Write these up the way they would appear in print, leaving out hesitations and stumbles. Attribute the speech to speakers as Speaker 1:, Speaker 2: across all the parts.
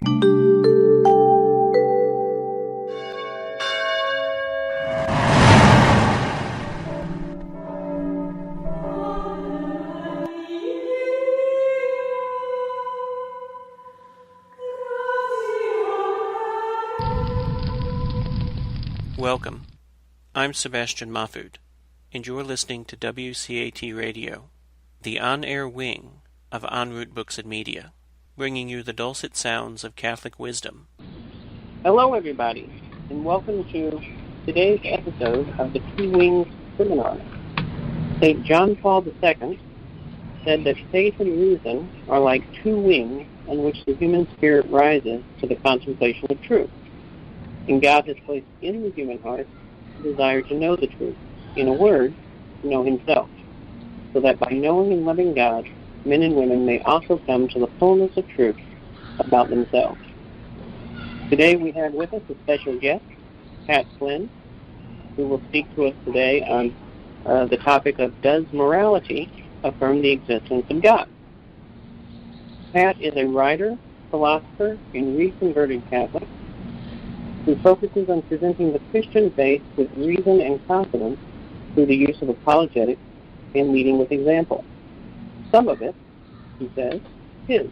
Speaker 1: Welcome. I'm Sebastian Mahfood, and you're listening to WCAT Radio, the on-air wing of En Route Books and Media, bringing you the dulcet sounds of Catholic wisdom.
Speaker 2: Hello, everybody, and welcome to today's episode of the Two Wings Seminar. St. John Paul II said that faith and reason are like two wings on which the human spirit rises to the contemplation of truth. And God has placed in the human heart the desire to know the truth. In a word, to know himself, so that by knowing and loving God, men and women may also come to the fullness of truth about themselves. Today we have with us a special guest, Pat Flynn, who will speak to us today on the topic of Does Morality Affirm the Existence of God? Pat is a writer, philosopher, and reconverted Catholic who focuses on presenting the Christian faith with reason and confidence through the use of apologetics and leading with example. Some of it, he says, his.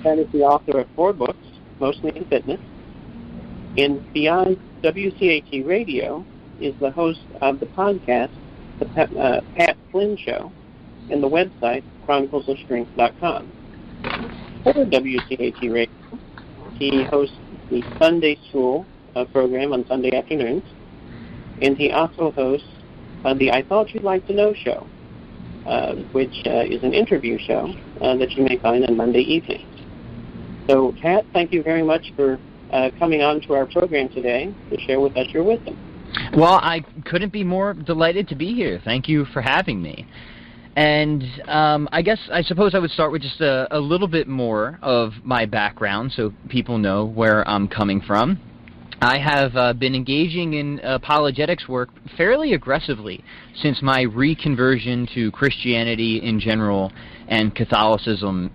Speaker 2: Pat is the author of 4 books, mostly in fitness, and beyond WCAT Radio is the host of the podcast, The Pat Flynn Show, and the website, chroniclesofstrength.com. For WCAT Radio, he hosts the Sunday School program on Sunday afternoons, and he also hosts the I Thought You'd Like to Know show, which is an interview show that you may find on Monday evenings. So, Pat, thank you very much for coming on to our program today to share with us your wisdom.
Speaker 3: Well, I couldn't be more delighted to be here. Thank you for having me. And I suppose I would start with just a little bit more of my background so people know where I'm coming from. I have been engaging in apologetics work fairly aggressively since my reconversion to Christianity in general and Catholicism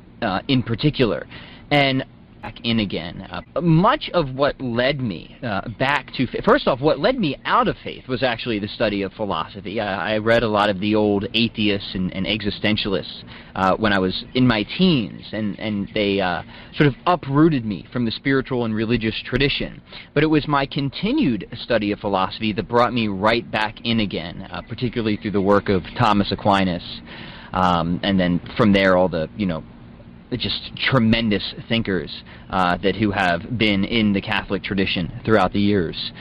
Speaker 3: in particular. And back in again. Much of what led me back to faith, first off, what led me out of faith was actually the study of philosophy. I read a lot of the old atheists and existentialists when I was in my teens, and they sort of uprooted me from the spiritual and religious tradition. But it was my continued study of philosophy that brought me right back in again, particularly through the work of Thomas Aquinas, and then from there all the, just tremendous thinkers who have been in the Catholic tradition throughout the years.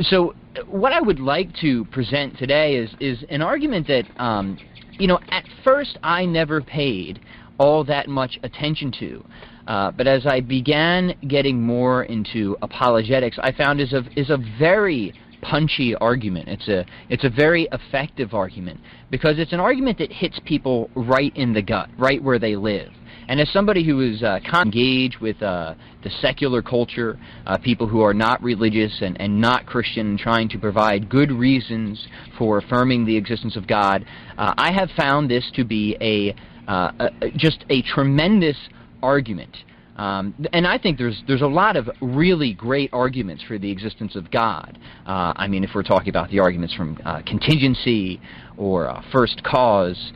Speaker 3: So what I would like to present today is an argument that, at first I never paid all that much attention to. But as I began getting more into apologetics, I found is a very punchy argument. It's a very effective argument because it's an argument that hits people right in the gut, right where they live. And as somebody who is engaged with the secular culture, people who are not religious and not Christian, and trying to provide good reasons for affirming the existence of God, I have found this to be just a tremendous argument. And I think there's a lot of really great arguments for the existence of God. If we're talking about the arguments from contingency or first cause,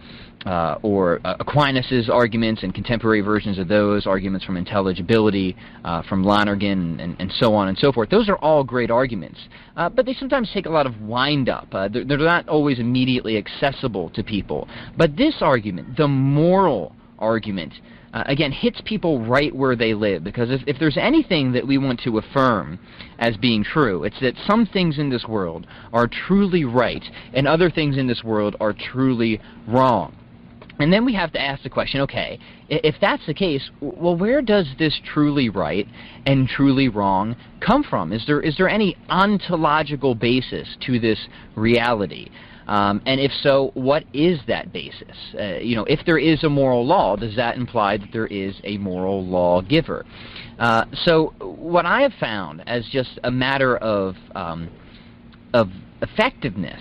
Speaker 3: or Aquinas' arguments and contemporary versions of those, arguments from intelligibility, from Lonergan, and so on and so forth. Those are all great arguments, but they sometimes take a lot of wind-up. They're not always immediately accessible to people. But this argument, the moral argument, again, hits people right where they live, because if there's anything that we want to affirm as being true, it's that some things in this world are truly right, and other things in this world are truly wrong. And then we have to ask the question, okay, if that's the case, well, where does this truly right and truly wrong come from? Is there any ontological basis to this reality? And if so, what is that basis? If there is a moral law, does that imply that there is a moral lawgiver? So what I have found as just a matter of effectiveness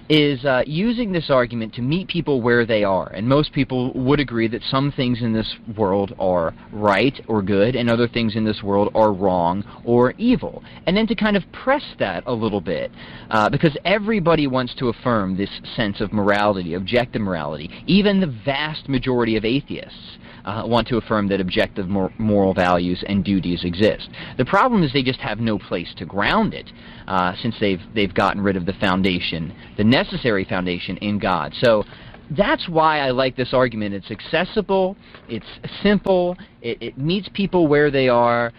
Speaker 3: is using this argument to meet people where they are. And most people would agree that some things in this world are right or good, and other things in this world are wrong or evil. And then to kind of press that a little bit, because everybody wants to affirm this sense of morality, objective morality. Even the vast majority of atheists want to affirm that objective moral values and duties exist. The problem is they just have no place to ground it, since they've gotten rid of the foundation, the necessary foundation in God. So that's why I like this argument. It's accessible, it's simple, it meets people where they are.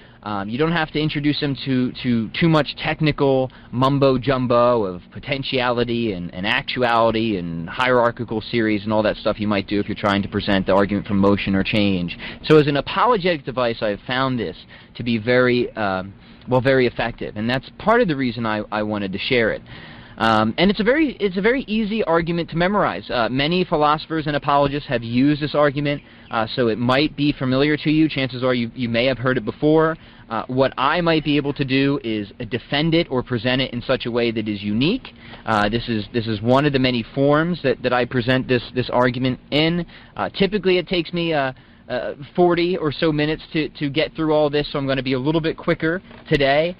Speaker 3: You don't have to introduce them to too much technical mumbo-jumbo of potentiality and actuality and hierarchical series and all that stuff you might do if you're trying to present the argument from motion or change. So as an apologetic device, I've found this to be very effective, and that's part of the reason I wanted to share it. And it's a very easy argument to memorize. Many philosophers and apologists have used this argument, so it might be familiar to you. Chances are you may have heard it before. What I might be able to do is defend it or present it in such a way that is unique. This is one of the many forms that I present this argument in. Typically, it takes me 40 or so minutes to get through all this, so I'm going to be a little bit quicker today.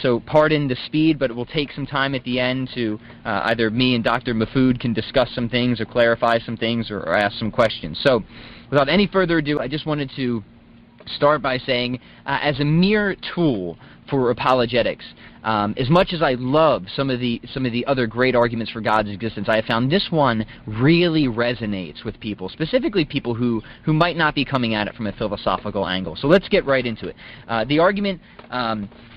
Speaker 3: So pardon the speed, but it will take some time at the end to either me and Dr. Mahfoud can discuss some things or clarify some things or ask some questions. So without any further ado, I just wanted to start by saying, as a mere tool for apologetics, as much as I love some of the other great arguments for God's existence, I have found this one really resonates with people, specifically people who might not be coming at it from a philosophical angle. So let's get right into it. The argument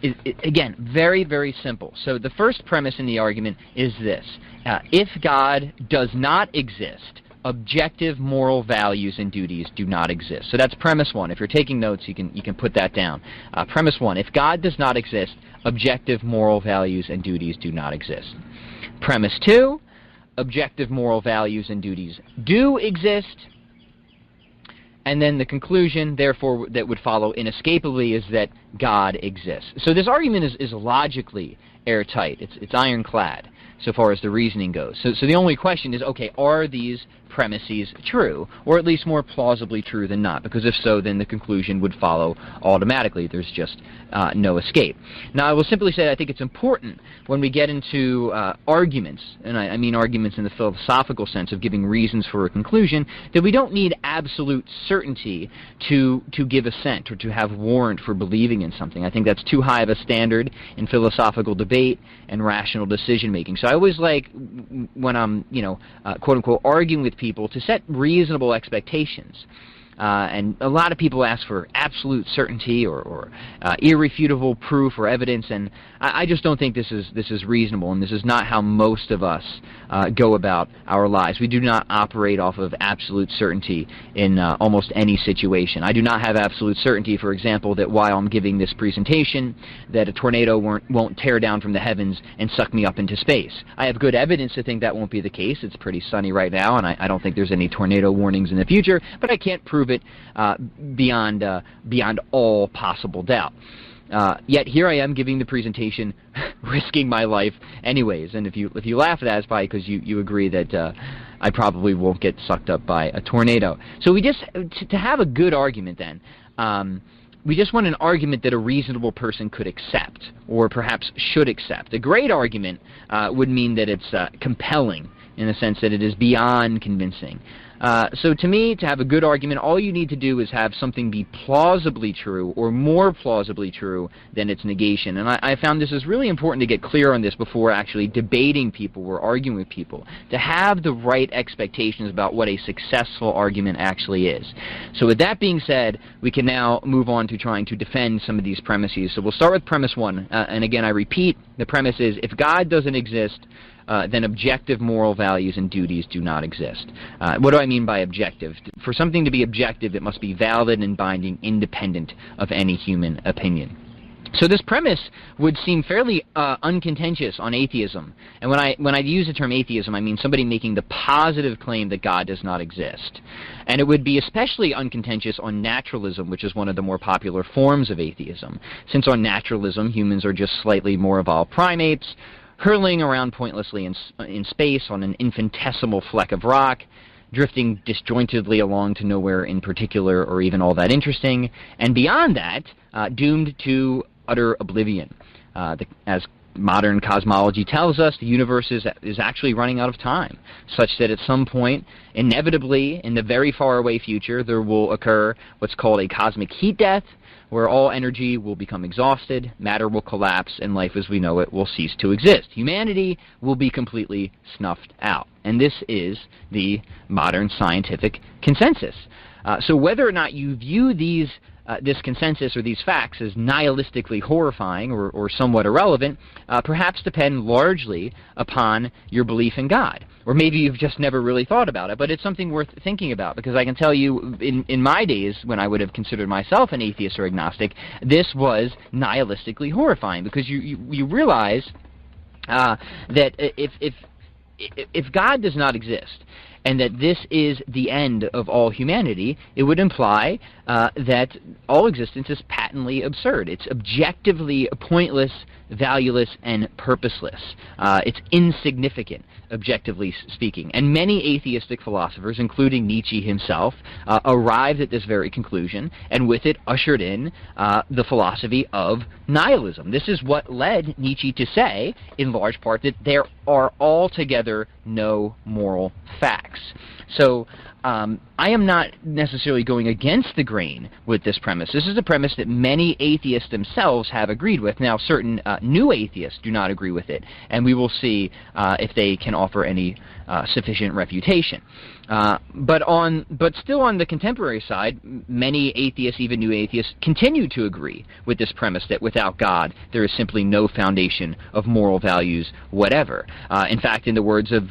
Speaker 3: is, again, very, very simple. So the first premise in the argument is this. If God does not exist, objective moral values and duties do not exist. So that's premise one. If you're taking notes, you can put that down. Premise one, if God does not exist, objective moral values and duties do not exist. Premise two, objective moral values and duties do exist. And then the conclusion, therefore, that would follow inescapably is that God exists. So this argument is logically airtight. It's ironclad so far as the reasoning goes. So the only question is, okay, are these premises true, or at least more plausibly true than not? Because if so, then the conclusion would follow automatically. There's just no escape. Now, I will simply say that I think it's important when we get into arguments, and I mean arguments in the philosophical sense of giving reasons for a conclusion, that we don't need absolute certainty to give assent or to have warrant for believing in something. I think that's too high of a standard in philosophical debate and rational decision-making. So I always like, when I'm, quote-unquote, arguing with people, to set reasonable expectations. And a lot of people ask for absolute certainty or irrefutable proof or evidence, and I just don't think this is reasonable, and this is not how most of us go about our lives. We do not operate off of absolute certainty in almost any situation. I do not have absolute certainty, for example, that while I'm giving this presentation, that a tornado won't tear down from the heavens and suck me up into space. I have good evidence to think that won't be the case. It's pretty sunny right now, and I don't think there's any tornado warnings in the future, but I can't prove it beyond all possible doubt. Yet here I am giving the presentation, risking my life anyways. And if you laugh at that, it's probably because you agree that I probably won't get sucked up by a tornado. So we just to have a good argument then. We just want an argument that a reasonable person could accept, or perhaps should accept. A great argument would mean that it's compelling, in the sense that it is beyond convincing. So to me, to have a good argument, all you need to do is have something be plausibly true, or more plausibly true than its negation. And I found this is really important to get clear on this before actually debating people or arguing with people, to have the right expectations about what a successful argument actually is. So with that being said, we can now move on to trying to defend some of these premises. So we'll start with premise one. And again, I repeat, the premise is, if God doesn't exist, then objective moral values and duties do not exist. What do I mean by objective? For something to be objective, it must be valid and binding, independent of any human opinion. So this premise would seem fairly uncontentious on atheism. And when I use the term atheism, I mean somebody making the positive claim that God does not exist. And it would be especially uncontentious on naturalism, which is one of the more popular forms of atheism. Since on naturalism, humans are just slightly more evolved primates, hurling around pointlessly in space on an infinitesimal fleck of rock, drifting disjointedly along to nowhere in particular or even all that interesting, and beyond that, doomed to utter oblivion. As modern cosmology tells us, the universe is actually running out of time, such that at some point, inevitably, in the very far away future, there will occur what's called a cosmic heat death, where all energy will become exhausted, matter will collapse, and life as we know it will cease to exist. Humanity will be completely snuffed out. And this is the modern scientific consensus. So whether or not you view this consensus or these facts as nihilistically horrifying or somewhat irrelevant perhaps depend largely upon your belief in God. Or maybe you've just never really thought about it, but it's something worth thinking about, because I can tell you in my days when I would have considered myself an atheist or agnostic, this was nihilistically horrifying, because you realize that if God does not exist, and that this is the end of all humanity, it would imply that all existence is patently absurd. It's objectively pointless, valueless, and purposeless. It's insignificant, objectively speaking. And many atheistic philosophers, including Nietzsche himself, arrived at this very conclusion, and with it ushered in the philosophy of nihilism. This is what led Nietzsche to say, in large part, that there are altogether no moral facts. So I am not necessarily going against the grain with this premise. This is a premise that many atheists themselves have agreed with. Now, certain new atheists do not agree with it, and we will see if they can offer any sufficient refutation. But still on the contemporary side, many atheists, even new atheists, continue to agree with this premise that without God, there is simply no foundation of moral values whatever. In fact, in the words of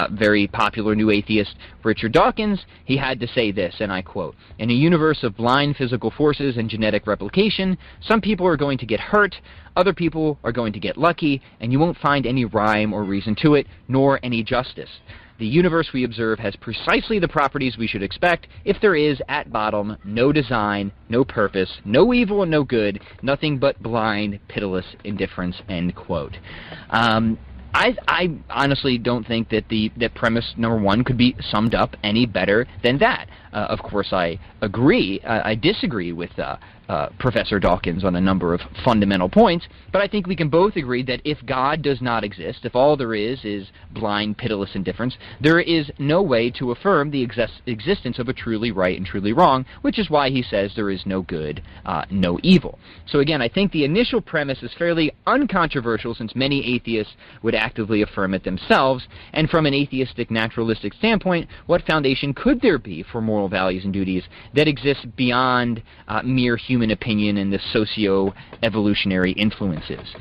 Speaker 3: very popular new atheist Richard Dawkins, he had to say this, and I quote, "In a universe of blind physical forces and genetic replication, some people are going to get hurt, other people are going to get lucky, and you won't find any rhyme or reason to it, nor any justice. The universe we observe has precisely the properties we should expect if there is, at bottom, no design, no purpose, no evil and no good, nothing but blind, pitiless indifference," end quote. I honestly don't think that that premise number one could be summed up any better than that. Of course, I agree. I disagree with Professor Dawkins on a number of fundamental points, but I think we can both agree that if God does not exist, if all there is blind, pitiless indifference, there is no way to affirm the existence of a truly right and truly wrong, which is why he says there is no good, no evil. So again, I think the initial premise is fairly uncontroversial, since many atheists would actively affirm it themselves, and from an atheistic naturalistic standpoint, what foundation could there be for moral values and duties that exist beyond mere human opinion and the socio-evolutionary influences?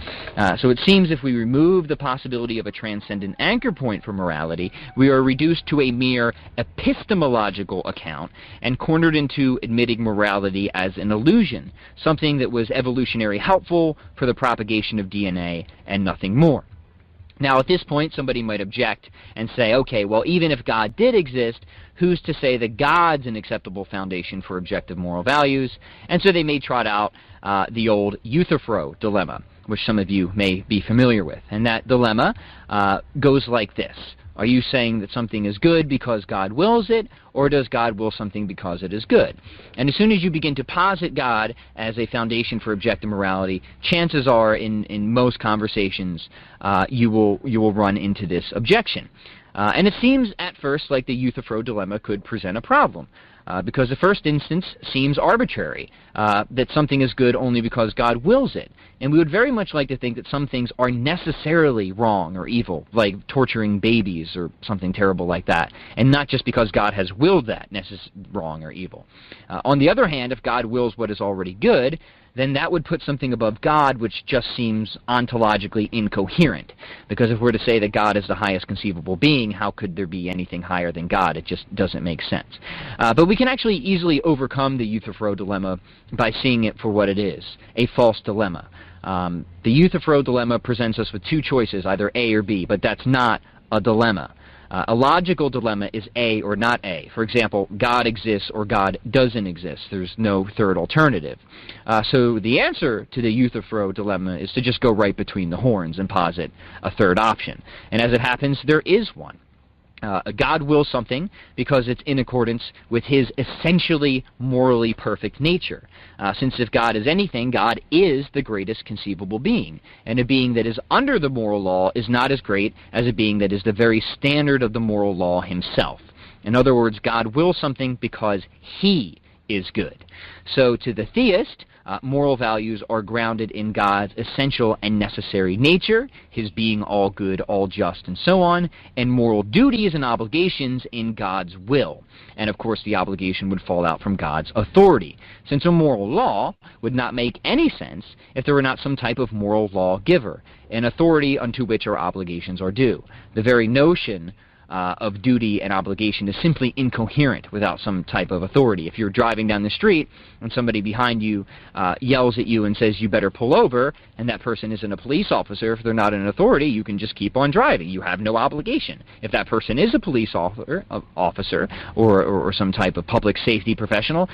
Speaker 3: So it seems if we remove the possibility of a transcendent anchor point for morality, we are reduced to a mere epistemological account and cornered into admitting morality as an illusion, something that was evolutionary helpful for the propagation of DNA and nothing more. Now, at this point, somebody might object and say, okay, well, even if God did exist, who's to say that God's an acceptable foundation for objective moral values? And so they may trot out the old Euthyphro dilemma, which some of you may be familiar with. And that dilemma goes like this. Are you saying that something is good because God wills it, or does God will something because it is good? And as soon as you begin to posit God as a foundation for objective morality, chances are in most conversations you will run into this objection. And it seems at first like the Euthyphro dilemma could present a problem. Because the first instance seems arbitrary, that something is good only because God wills it. And we would very much like to think that some things are necessarily wrong or evil, like torturing babies or something terrible like that, and not just because God has willed that wrong or evil. On the other hand, if God wills what is already good, then that would put something above God, which just seems ontologically incoherent. Because if we're to say that God is the highest conceivable being, how could there be anything higher than God? It just doesn't make sense. But we can actually easily overcome the Euthyphro dilemma by seeing it for what it is, a false dilemma. The Euthyphro dilemma presents us with two choices, either A or B, but that's not a dilemma. A logical dilemma is A or not A. For example, God exists or God doesn't exist. There's no third alternative. So the answer to the Euthyphro dilemma is to just go right between the horns and posit a third option. And as it happens, there is one. God wills something because it's in accordance with his essentially morally perfect nature. Since if God is anything, God is the greatest conceivable being. And a being that is under the moral law is not as great as a being that is the very standard of the moral law himself. In other words, God wills something because he is good. So to the theist, moral values are grounded in God's essential and necessary nature, his being all good, all just, and so on, and moral duties and obligations in God's will. And of course, the obligation would fall out from God's authority, since a moral law would not make any sense if there were not some type of moral lawgiver, an authority unto which our obligations are due. The very notion of duty and obligation is simply incoherent without some type of authority. If you're driving down the street and somebody behind you yells at you and says you better pull over, and that person isn't a police officer, if they're not an authority, you can just keep on driving. You have no obligation. If that person is a police officer or some type of public safety professional,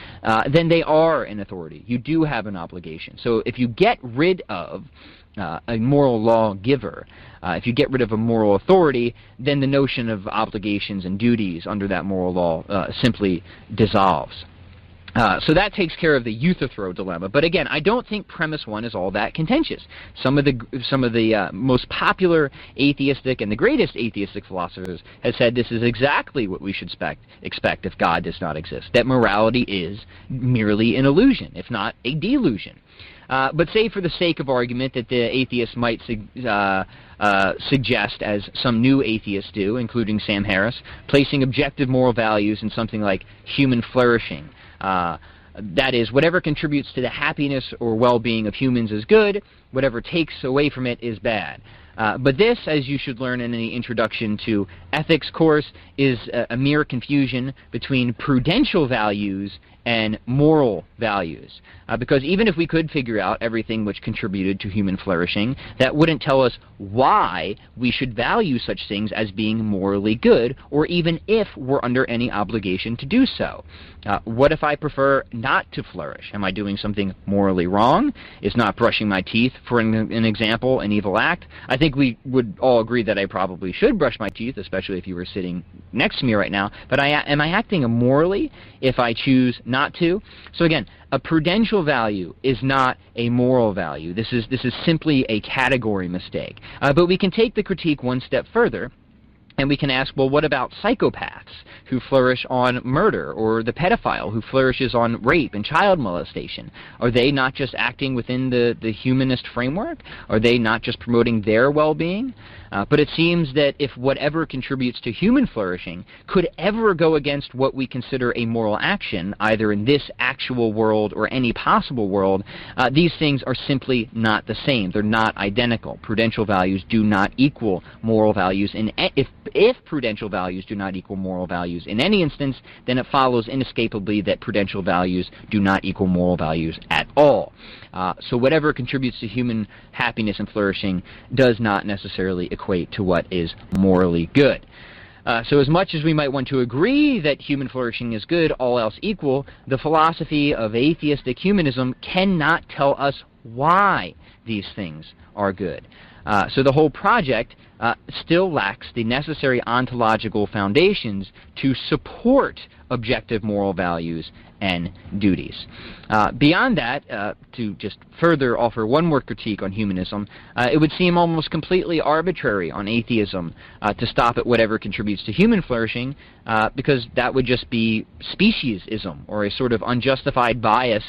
Speaker 3: then they are an authority. You do have an obligation. So if you get rid of a moral lawgiver, if you get rid of a moral authority, then the notion of obligations and duties under that moral law simply dissolves. So that takes care of the Euthyphro dilemma. But again, I don't think premise one is all that contentious. Some of the most popular atheistic and the greatest atheistic philosophers have said this is exactly what we should expect if God does not exist, that morality is merely an illusion, if not a delusion. But say for the sake of argument that the atheists might suggest, as some new atheists do, including Sam Harris, placing objective moral values in something like human flourishing. That is, whatever contributes to the happiness or well-being of humans is good, whatever takes away from it is bad. But this, as you should learn in any introduction to ethics course, is a mere confusion between prudential values and moral values. Because even if we could figure out everything which contributed to human flourishing, that wouldn't tell us why we should value such things as being morally good, or even if we're under any obligation to do so. What if I prefer not to flourish? Am I doing something morally wrong? Is not brushing my teeth, for an example, an evil act? I think we would all agree that I probably should brush my teeth, especially if you were sitting next to me right now. But am I acting immorally if I choose not to? So again, a prudential value is not a moral value. This is simply a category mistake. But we can take the critique one step further, and we can ask, well, what about psychopaths who flourish on murder, or the pedophile who flourishes on rape and child molestation? Are they not just acting within the humanist framework? Are they not just promoting their well-being? But it seems that if whatever contributes to human flourishing could ever go against what we consider a moral action, either in this actual world or any possible world, these things are simply not the same. They're not identical. Prudential values do not equal moral values. If prudential values do not equal moral values in any instance, then it follows inescapably that prudential values do not equal moral values at all. So whatever contributes to human happiness and flourishing does not necessarily equate to what is morally good. So as much as we might want to agree that human flourishing is good, all else equal, the philosophy of atheistic humanism cannot tell us why these things are good. So the whole project still lacks the necessary ontological foundations to support objective moral values and duties. Beyond that, to just further offer one more critique on humanism, it would seem almost completely arbitrary on atheism to stop at whatever contributes to human flourishing, because that would just be speciesism, or a sort of unjustified bias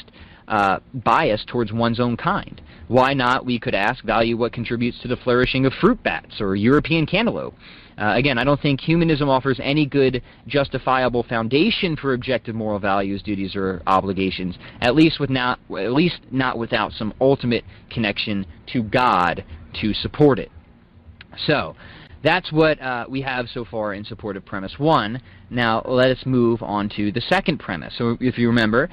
Speaker 3: towards one's own kind. Why not, we could ask, value what contributes to the flourishing of fruit bats or European cantaloupe? Again, I don't think humanism offers any good justifiable foundation for objective moral values, duties, or obligations, at least not without some ultimate connection to God to support it. So, that's what we have so far in support of premise one. Now, let us move on to the second premise. So, if you remember,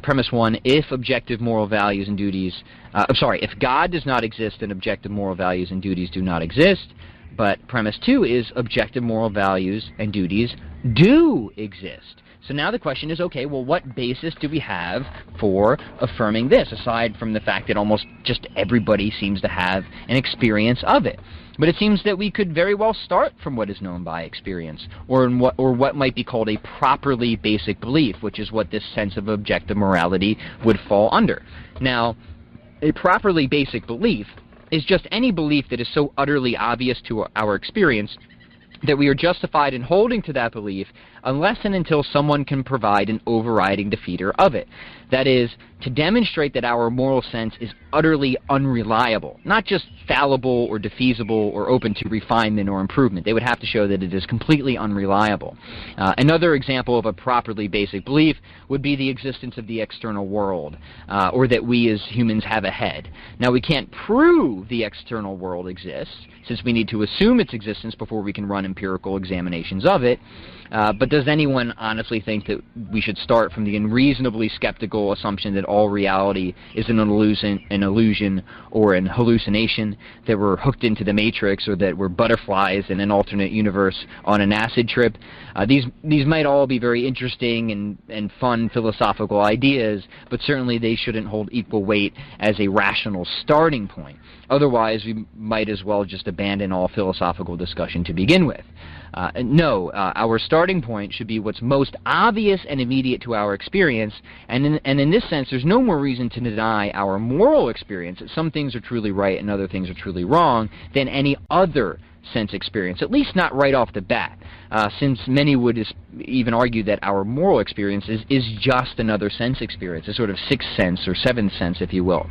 Speaker 3: premise one, if objective moral values and duties, if God does not exist, then objective moral values and duties do not exist. But premise 2 is objective moral values and duties do exist. So now the question is, okay, well, what basis do we have for affirming this, aside from the fact that almost just everybody seems to have an experience of it? But it seems that we could very well start from what is known by experience, or what might be called a properly basic belief, which is what this sense of objective morality would fall under. Now, a properly basic belief is just any belief that is so utterly obvious to our experience that we are justified in holding to that belief unless and until someone can provide an overriding defeater of it. That is, to demonstrate that our moral sense is utterly unreliable, not just fallible or defeasible or open to refinement or improvement. They would have to show that it is completely unreliable. Another example of a properly basic belief would be the existence of the external world, or that we as humans have a head. Now, we can't prove the external world exists, since we need to assume its existence before we can run empirical examinations of it. But does anyone honestly think that we should start from the unreasonably skeptical assumption that all reality is an illusion or an hallucination, that we're hooked into the Matrix, or that we're butterflies in an alternate universe on an acid trip? These might all be very interesting and fun philosophical ideas, but certainly they shouldn't hold equal weight as a rational starting point. Otherwise, we might as well just abandon all philosophical discussion to begin with. No, our starting point should be what's most obvious and immediate to our experience, and in this sense, there's no more reason to deny our moral experience, that some things are truly right and other things are truly wrong, than any other sense experience, at least not right off the bat, since many would even argue that our moral experience is just another sense experience, a sort of sixth sense or seventh sense, if you will.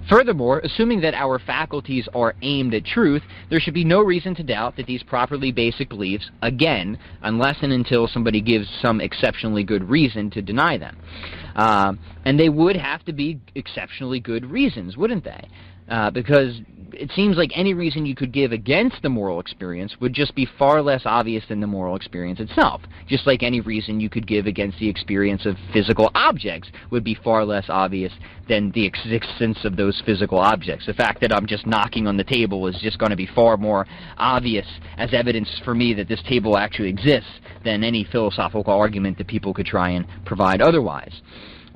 Speaker 3: Furthermore, assuming that our faculties are aimed at truth, there should be no reason to doubt that these properly basic beliefs, again, unless and until somebody gives some exceptionally good reason to deny them. And they would have to be exceptionally good reasons, wouldn't they? Because it seems like any reason you could give against the moral experience would just be far less obvious than the moral experience itself. Just like any reason you could give against the experience of physical objects would be far less obvious than the existence of those physical objects. The fact that I'm just knocking on the table is just going to be far more obvious as evidence for me that this table actually exists than any philosophical argument that people could try and provide otherwise.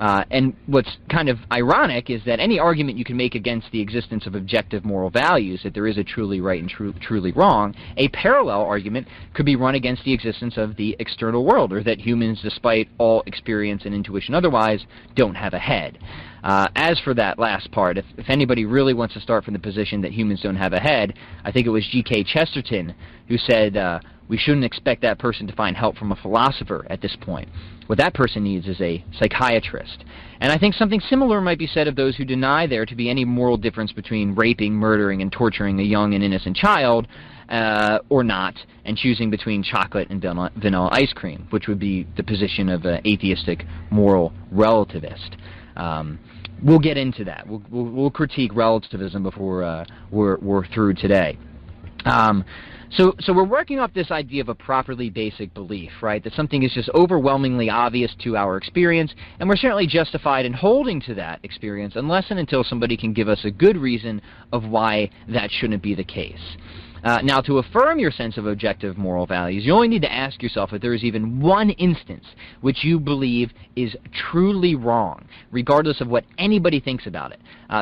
Speaker 3: And what's kind of ironic is that any argument you can make against the existence of objective moral values, that there is a truly right and truly wrong, a parallel argument could be run against the existence of the external world, or that humans, despite all experience and intuition otherwise, don't have a head. As for that last part, if anybody really wants to start from the position that humans don't have a head, I think it was G.K. Chesterton who said, we shouldn't expect that person to find help from a philosopher at this point. What that person needs is a psychiatrist. And I think something similar might be said of those who deny there to be any moral difference between raping, murdering, and torturing a young and innocent child, or not, and choosing between chocolate and vanilla ice cream, which would be the position of an atheistic moral relativist. We'll get into that. We'll critique relativism before we're through today. So we're working off this idea of a properly basic belief, right? That something is just overwhelmingly obvious to our experience, and we're certainly justified in holding to that experience unless and until somebody can give us a good reason of why that shouldn't be the case. Now, to affirm your sense of objective moral values, you only need to ask yourself if there is even one instance which you believe is truly wrong, regardless of what anybody thinks about it,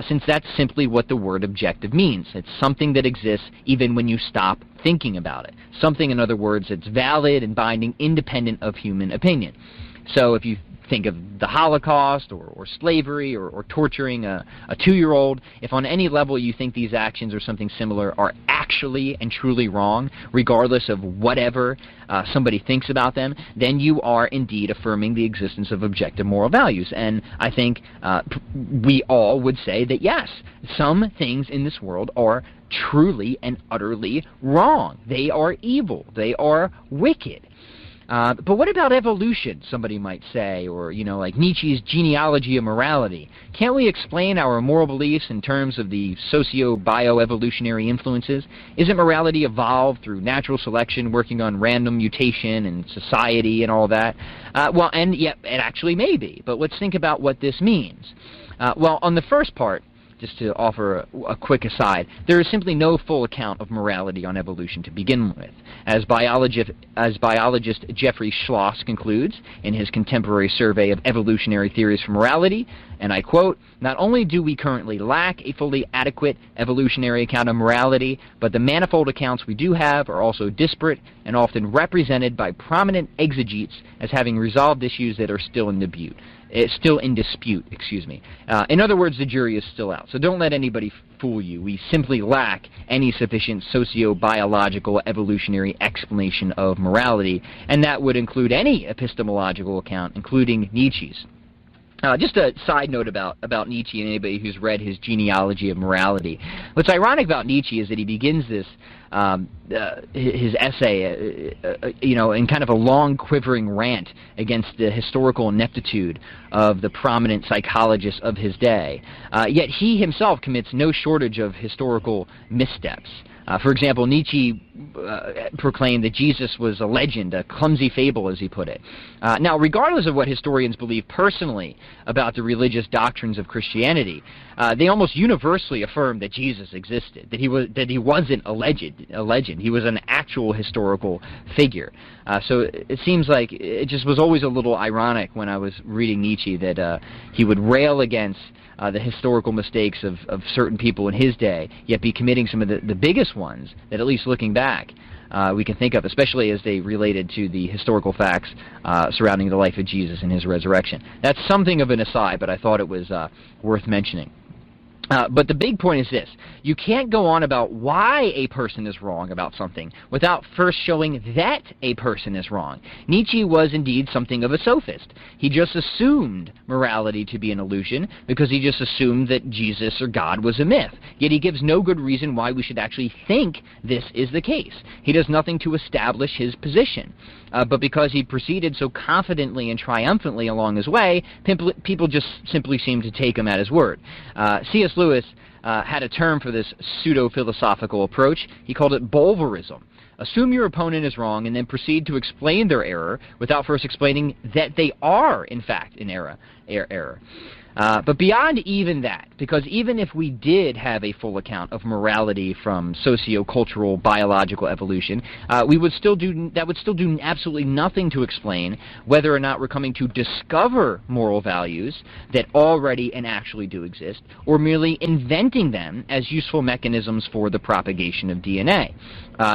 Speaker 3: since that's simply what the word objective means. It's something that exists even when you stop thinking about it. Something, in other words, that's valid and binding, independent of human opinion. So if you think of the Holocaust or slavery or torturing a 2-year-old, if on any level you think these actions or something similar are actually and truly wrong, regardless of whatever somebody thinks about them, then you are indeed affirming the existence of objective moral values. And I think we all would say that yes, some things in this world are truly and utterly wrong. They are evil. They are wicked. But what about evolution, somebody might say, or, like Nietzsche's genealogy of morality? Can't we explain our moral beliefs in terms of the socio-bioevolutionary influences? Isn't morality evolved through natural selection, working on random mutation and society and all that? Well, and yet it actually may be, but let's think about what this means. Well, on the first part, just to offer a quick aside, there is simply no full account of morality on evolution to begin with. As biologist Jeffrey Schloss concludes in his contemporary survey of evolutionary theories for morality, and I quote, "Not only do we currently lack a fully adequate evolutionary account of morality, but the manifold accounts we do have are also disparate and often represented by prominent exegetes as having resolved issues that are still in dispute. In other words, the jury is still out. So don't let anybody fool you. We simply lack any sufficient socio-biological evolutionary explanation of morality, and that would include any epistemological account, including Nietzsche's." Just a side note about Nietzsche and anybody who's read his Genealogy of Morality. What's ironic about Nietzsche is that he begins this his essay, in kind of a long, quivering rant against the historical ineptitude of the prominent psychologists of his day. Yet he himself commits no shortage of historical missteps. For example, Nietzsche proclaimed that Jesus was a legend, a clumsy fable, as he put it. Now, regardless of what historians believe personally about the religious doctrines of Christianity, they almost universally affirm that Jesus existed, that he wasn't a legend. He was an actual historical figure. So it seems like it just was always a little ironic when I was reading Nietzsche that he would rail against the historical mistakes of certain people in his day, yet be committing some of the biggest ones that, at least looking back, we can think of, especially as they related to the historical facts surrounding the life of Jesus and his resurrection. That's something of an aside, but I thought it was worth mentioning. But the big point is this: you can't go on about why a person is wrong about something without first showing that a person is wrong. Nietzsche was indeed something of a sophist. He just assumed morality to be an illusion because he just assumed that Jesus or God was a myth. Yet he gives no good reason why we should actually think this is the case. He does nothing to establish his position. But because he proceeded so confidently and triumphantly along his way, people just simply seem to take him at his word. C.S. Lewis had a term for this pseudo-philosophical approach. He called it Bulverism. Assume your opponent is wrong and then proceed to explain their error without first explaining that they are, in fact, in error. But beyond even that, because even if we did have a full account of morality from socio-cultural biological evolution, that would still do absolutely nothing to explain whether or not we're coming to discover moral values that already and actually do exist, or merely inventing them as useful mechanisms for the propagation of DNA.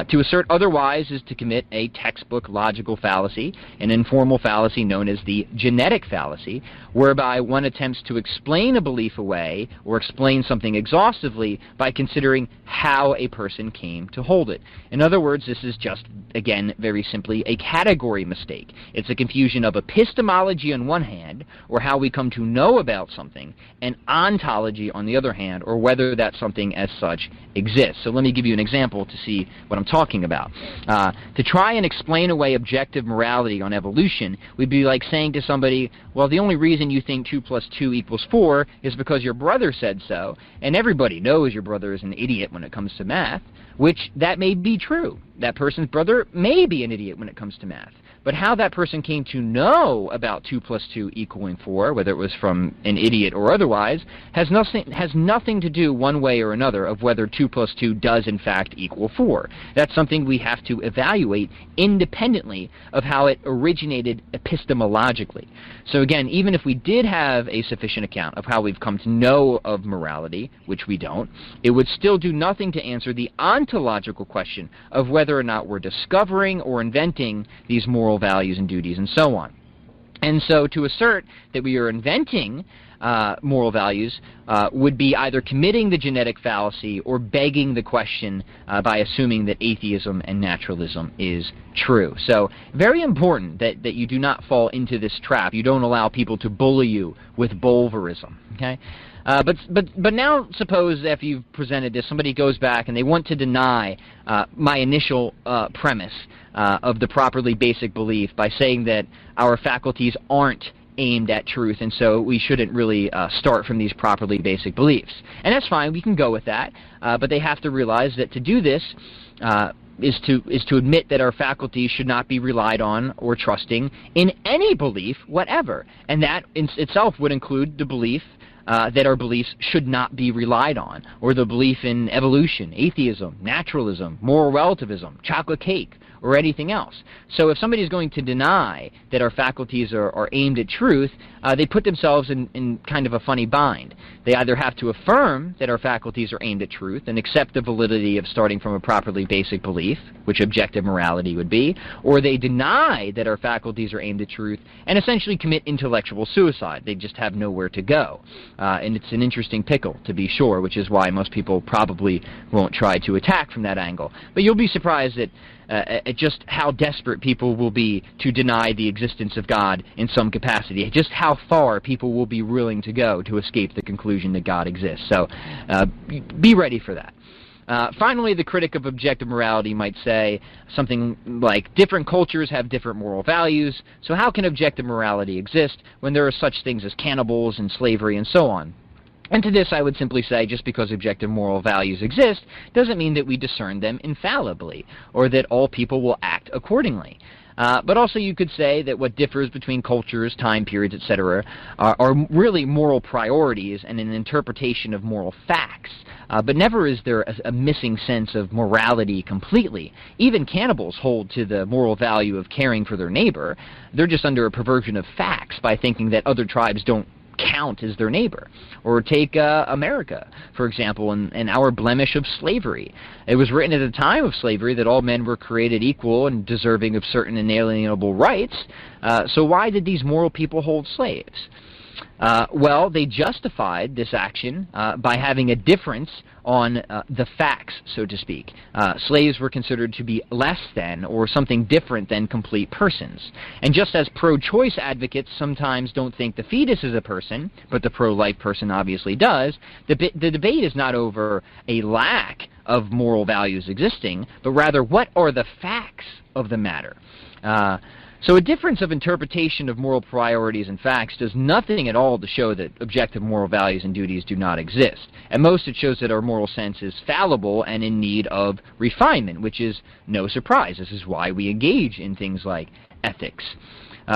Speaker 3: To assert otherwise is to commit a textbook logical fallacy, an informal fallacy known as the genetic fallacy, whereby one attempts to explain a belief away or explain something exhaustively by considering how a person came to hold it. In other words, this is just, again, very simply a category mistake. It's a confusion of epistemology on one hand, or how we come to know about something, and ontology on the other hand, or whether that something as such exists. So let me give you an example to see what I'm talking about. To try and explain away objective morality on evolution would be like saying to somebody, well, the only reason you think 2 plus 2 equals 4 is because your brother said so, and everybody knows your brother is an idiot when it comes to math, which that may be true. That person's brother may be an idiot when it comes to math. But how that person came to know about 2 plus 2 equaling 4, whether it was from an idiot or otherwise, has nothing to do one way or another of whether 2 plus 2 does in fact equal 4. That's something we have to evaluate independently of how it originated epistemologically. So again, even if we did have a sufficient account of how we've come to know of morality, which we don't, it would still do nothing to answer the ontological question of whether or not we're discovering or inventing these moral values and duties and so on. And so to assert that we are inventing moral values would be either committing the genetic fallacy or begging the question by assuming that atheism and naturalism is true. So very important that you do not fall into this trap. You don't allow people to bully you with Bulverism. Okay? But now suppose after you've presented this, somebody goes back and they want to deny my initial premise of the properly basic belief by saying that our faculties aren't aimed at truth, and so we shouldn't really start from these properly basic beliefs. And that's fine, we can go with that, but they have to realize that to do this is to admit that our faculties should not be relied on or trusting in any belief whatever, and that in itself would include the belief that our beliefs should not be relied on, or the belief in evolution, atheism, naturalism, moral relativism, chocolate cake, or anything else. So if somebody is going to deny that our faculties are aimed at truth, they put themselves in kind of a funny bind. They either have to affirm that our faculties are aimed at truth and accept the validity of starting from a properly basic belief, which objective morality would be, or they deny that our faculties are aimed at truth and essentially commit intellectual suicide. They just have nowhere to go. And it's an interesting pickle, to be sure, which is why most people probably won't try to attack from that angle. But you'll be surprised at just how desperate people will be to deny the existence of God in some capacity, just how far people will be willing to go to escape the conclusion that God exists. So be ready for that. Finally, the critic of objective morality might say something like, different cultures have different moral values, so how can objective morality exist when there are such things as cannibals and slavery and so on? And to this I would simply say, just because objective moral values exist doesn't mean that we discern them infallibly, or that all people will act accordingly. But also you could say that what differs between cultures, time periods, etc., are really moral priorities and an interpretation of moral facts. But never is there a missing sense of morality completely. Even cannibals hold to the moral value of caring for their neighbor. They're just under a perversion of facts by thinking that other tribes don't count as their neighbor. Or take America, for example, and our blemish of slavery. It was written at the time of slavery that all men were created equal and deserving of certain inalienable rights. So why did these moral people hold slaves? Well, they justified this action by having a difference on the facts, so to speak. Slaves were considered to be less than or something different than complete persons. And just as pro-choice advocates sometimes don't think the fetus is a person, but the pro-life person obviously does, the debate is not over a lack of moral values existing, but rather what are the facts of the matter. So a difference of interpretation of moral priorities and facts does nothing at all to show that objective moral values and duties do not exist. At most, it shows that our moral sense is fallible and in need of refinement, which is no surprise. This is why we engage in things like ethics.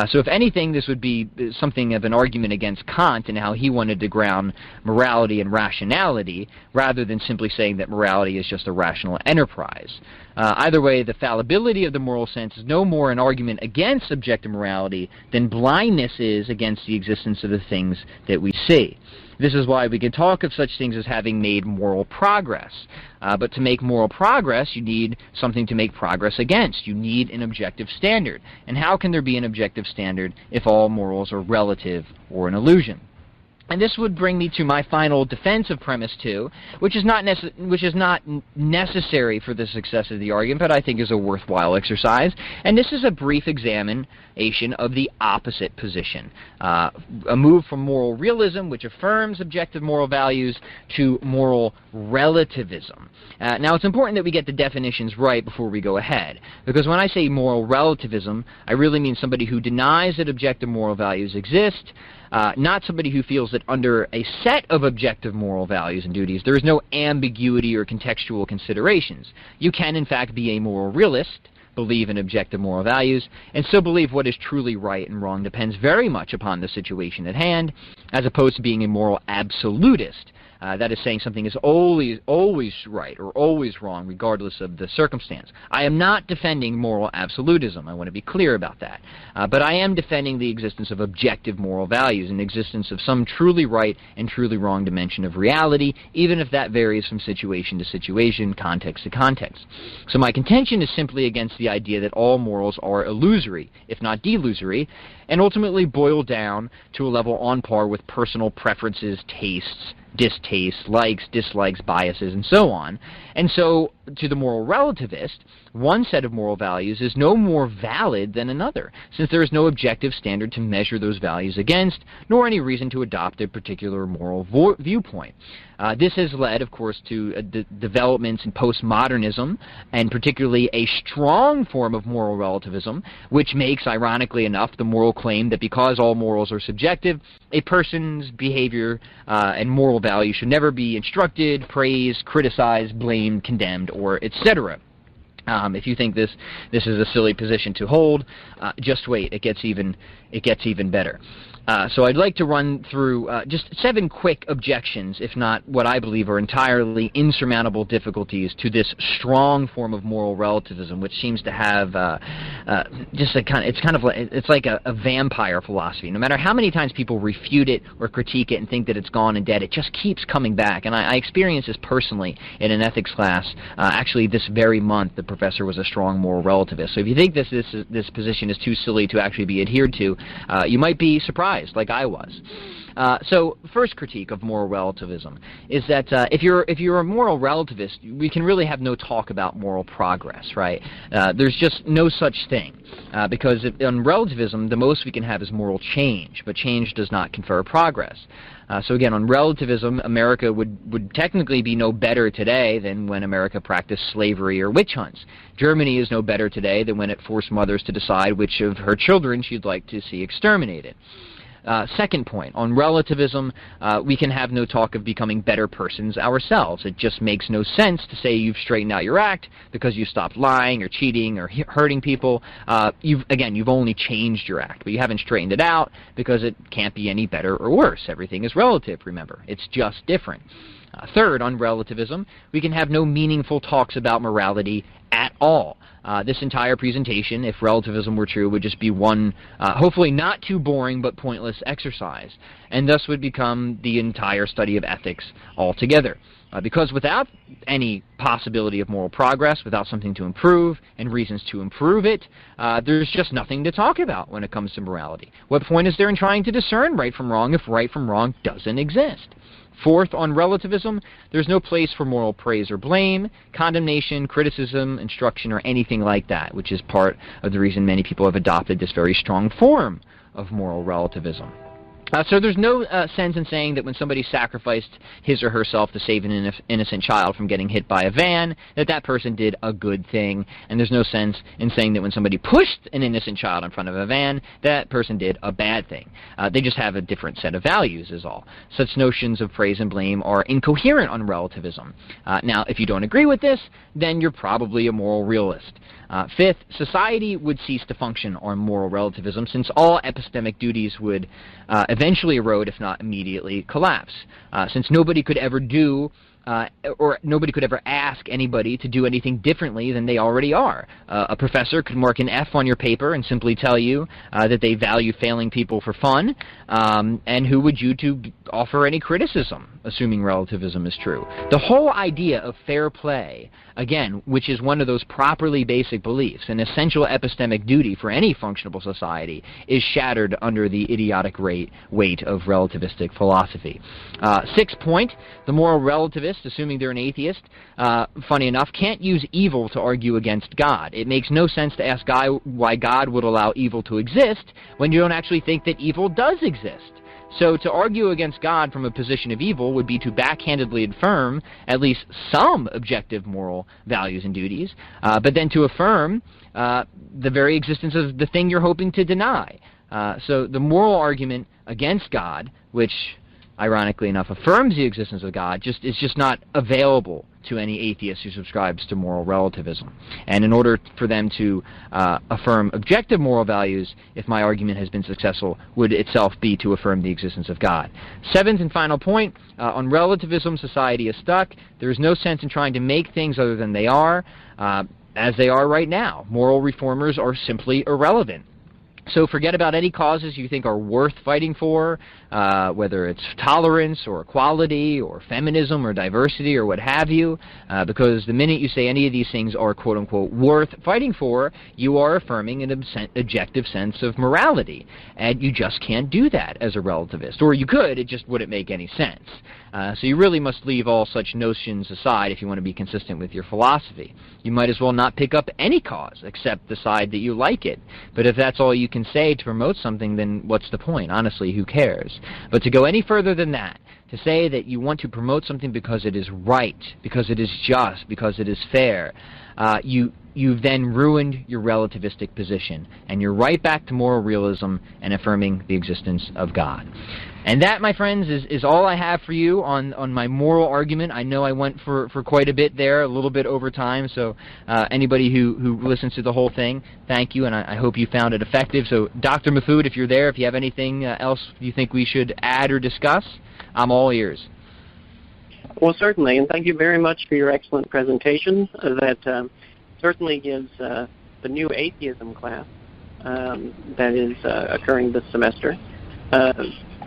Speaker 3: So if anything, this would be something of an argument against Kant and how he wanted to ground morality and rationality, rather than simply saying that morality is just a rational enterprise. Either way, the fallibility of the moral sense is no more an argument against objective morality than blindness is against the existence of the things that we see. This is why we can talk of such things as having made moral progress. But to make moral progress, you need something to make progress against. You need an objective standard. And how can there be an objective standard if all morals are relative or an illusion? And this would bring me to my final defense of premise 2, which is not necessary for the success of the argument, but I think is a worthwhile exercise. And this is a brief examination of the opposite position, a move from moral realism, which affirms objective moral values, to moral relativism. Now, it's important that we get the definitions right before we go ahead, because when I say moral relativism, I really mean somebody who denies that objective moral values exist, not somebody who feels that under a set of objective moral values and duties there is no ambiguity or contextual considerations. You can, in fact, be a moral realist, believe in objective moral values, and still believe what is truly right and wrong depends very much upon the situation at hand, as opposed to being a moral absolutist. That is saying something is always right or always wrong regardless of the circumstance. I am not defending moral absolutism. I want to be clear about that. But I am defending the existence of objective moral values and the existence of some truly right and truly wrong dimension of reality, even if that varies from situation to situation, context to context. So my contention is simply against the idea that all morals are illusory, if not delusory, and ultimately boil down to a level on par with personal preferences, tastes, distastes, likes, dislikes, biases, and so on. And so, to the moral relativist, one set of moral values is no more valid than another, since there is no objective standard to measure those values against, nor any reason to adopt a particular moral viewpoint. This has led, of course, to developments in postmodernism, and particularly a strong form of moral relativism, which makes, ironically enough, the moral claim that because all morals are subjective, a person's behavior and moral value should never be instructed, praised, criticized, blamed, condemned, or etc. If you think this is a silly position to hold, just wait. It gets even better. So I'd like to run through just 7 quick objections, if not what I believe are entirely insurmountable difficulties to this strong form of moral relativism, which seems to have it's like a vampire philosophy. No matter how many times people refute it or critique it and think that it's gone and dead, it just keeps coming back. And I experienced this personally in an ethics class. Actually, this very month, the professor was a strong moral relativist. So if you think this position is too silly to actually be adhered to, you might be surprised, like I was. So first critique of moral relativism is that if you're a moral relativist, we can really have no talk about moral progress, right? There's just no such thing, because in relativism, the most we can have is moral change, but change does not confer progress. So again, on relativism, America would technically be no better today than when America practiced slavery or witch hunts. Germany is no better today than when it forced mothers to decide which of her children she'd like to see exterminated. Second point, on relativism, we can have no talk of becoming better persons ourselves. It just makes no sense to say you've straightened out your act because you stopped lying or cheating or hurting people. You've only changed your act, but you haven't straightened it out because it can't be any better or worse. Everything is relative, remember. It's just different. Third, on relativism, we can have no meaningful talks about morality at all. This entire presentation, if relativism were true, would just be one, hopefully not too boring but pointless exercise, and thus would become the entire study of ethics altogether. Because without any possibility of moral progress, without something to improve and reasons to improve it, there's just nothing to talk about when it comes to morality. What point is there in trying to discern right from wrong if right from wrong doesn't exist? Fourth, on relativism, there's no place for moral praise or blame, condemnation, criticism, instruction, or anything like that, which is part of the reason many people have adopted this very strong form of moral relativism. So there's no sense in saying that when somebody sacrificed his or herself to save an innocent child from getting hit by a van, that person did a good thing. And there's no sense in saying that when somebody pushed an innocent child in front of a van, that person did a bad thing. They just have a different set of values is all. Such notions of praise and blame are incoherent on relativism. Now, if you don't agree with this, then you're probably a moral realist. Fifth, society would cease to function on moral relativism since all epistemic duties would eventually erode, if not immediately collapse. Since nobody could ever do or nobody could ever ask anybody to do anything differently than they already are. A professor could mark an F on your paper and simply tell you that they value failing people for fun, and who would you to offer any criticism, assuming relativism is true? The whole idea of fair play, again, which is one of those properly basic beliefs, an essential epistemic duty for any functionable society, is shattered under the idiotic weight of relativistic philosophy. Sixth point, the moral relativist, assuming they're an atheist, funny enough, can't use evil to argue against God. It makes no sense to ask why God would allow evil to exist when you don't actually think that evil does exist. So to argue against God from a position of evil would be to backhandedly affirm at least some objective moral values and duties, but then to affirm the very existence of the thing you're hoping to deny. So the moral argument against God, which ironically enough affirms the existence of God, is just not available to any atheist who subscribes to moral relativism. And in order for them to affirm objective moral values, if my argument has been successful, would itself be to affirm the existence of God. Seventh and final point, on relativism, society is stuck. There is no sense in trying to make things other than they are, as they are right now. Moral reformers are simply irrelevant. So forget about any causes you think are worth fighting for, whether it's tolerance or equality or feminism or diversity or what have you, because the minute you say any of these things are quote-unquote worth fighting for, you are affirming an objective sense of morality, and you just can't do that as a relativist. Or you could, it just wouldn't make any sense. So you really must leave all such notions aside if you want to be consistent with your philosophy. You might as well not pick up any cause except decide that you like it. But if that's all you can say to promote something, then what's the point? Honestly, who cares? But to go any further than that, to say that you want to promote something because it is right, because it is just, because it is fair, you you've then ruined your relativistic position, and you're right back to moral realism and affirming the existence of God. And that, my friends, is all I have for you on my moral argument. I know I went for quite a bit there, a little bit over time, so anybody who listens to the whole thing, thank you, and I hope you found it effective. So, Dr. Mahfood, if you're there, if you have anything else you think we should add or discuss, I'm all ears.
Speaker 2: Well, certainly, and thank you very much for your excellent presentation. That certainly gives the new atheism class that is occurring this semester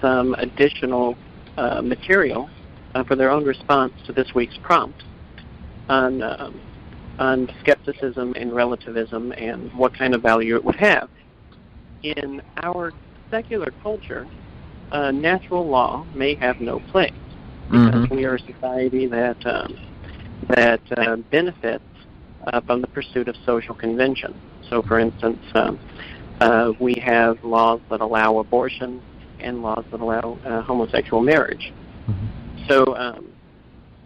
Speaker 2: some additional material for their own response to this week's prompt on skepticism and relativism and what kind of value it would have. In our secular culture, natural law may have no place because we are a society that benefits from the pursuit of social convention. So, for instance, we have laws that allow abortion and laws that allow homosexual marriage. So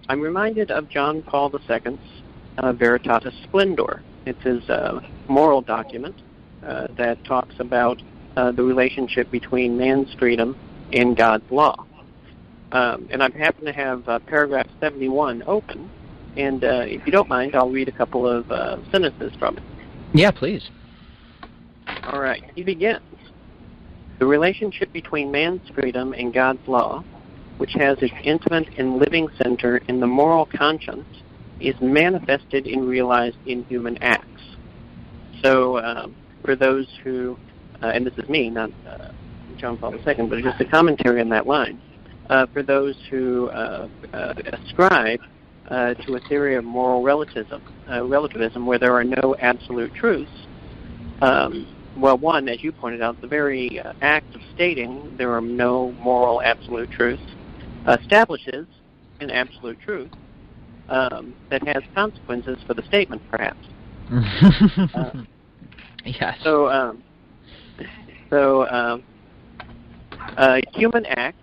Speaker 2: I'm reminded of John Paul II's Veritatis Splendor. It's his moral document that talks about the relationship between man's freedom and God's law. And I happen to have paragraph 71 open, and if you don't mind, I'll read a couple of sentences from it.
Speaker 3: Yeah, please.
Speaker 2: All right. He begins. The relationship between man's freedom and God's law, which has its intimate and living center in the moral conscience, is manifested and realized in human acts. So for those who, and this is me, not John Paul II, but just a commentary on that line, for those who ascribe to a theory of moral relativism where there are no absolute truths, well, one, as you pointed out, the very act of stating there are no moral absolute truths establishes an absolute truth that has consequences for the statement, perhaps.
Speaker 3: Yes.
Speaker 2: So human acts,